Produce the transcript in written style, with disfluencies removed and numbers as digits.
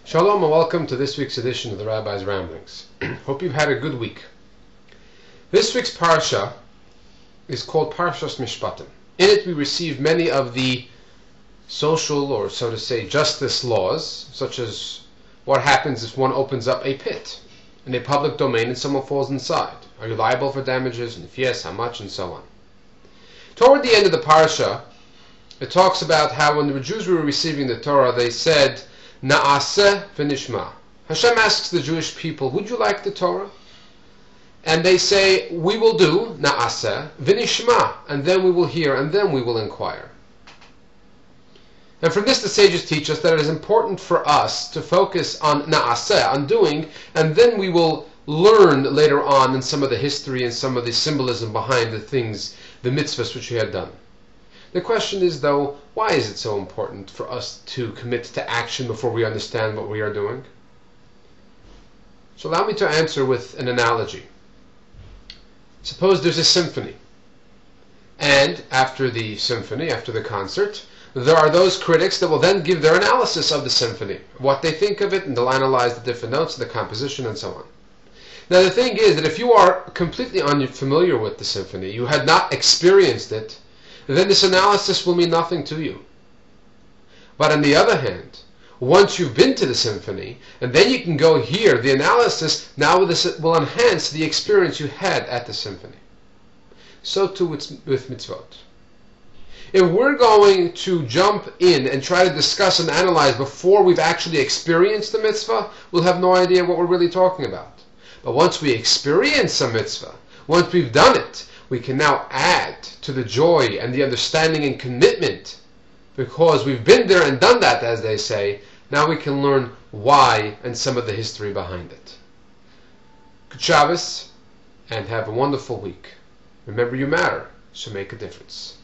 Shalom and welcome to this week's edition of the Rabbi's Ramblings. Hope you've had a good week. This week's parsha is called Parshas Mishpatim. In it we receive many of the social, or so to say, justice laws, such as what happens if one opens up a pit in a public domain and someone falls inside. Are you liable for damages? And if yes, how much? And so on. Toward the end of the parsha, it talks about how when the Jews were receiving the Torah, they said, Na'aseh v'nishma. Hashem asks the Jewish people, would you like the Torah? And they say, we will do, Na'aseh v'nishma, and then we will hear, and then we will inquire. And from this the sages teach us that it is important for us to focus on Na'aseh, on doing, and then we will learn later on in some of the history and some of the symbolism behind the things, the mitzvahs which we have done. The question is, though, why is it so important for us to commit to action before we understand what we are doing? So allow me to answer with an analogy. Suppose there's a symphony, and after the symphony, after the concert, there are those critics that will then give their analysis of the symphony, what they think of it, and they'll analyze the different notes, the composition, and so on. Now the thing is that if you are completely unfamiliar with the symphony, you had not experienced it, then this analysis will mean nothing to you. But on the other hand, once you've been to the symphony, and then you can go hear the analysis, now this will enhance the experience you had at the symphony. So too with mitzvot. If we're going to jump in and try to discuss and analyze before we've actually experienced the mitzvah, we'll have no idea what we're really talking about. But once we experience a mitzvah, once we've done it, we can now add to the joy and the understanding and commitment, because we've been there and done that, as they say. Now we can learn why and some of the history behind it. Good Shabbos, and have a wonderful week. Remember, you matter, so make a difference.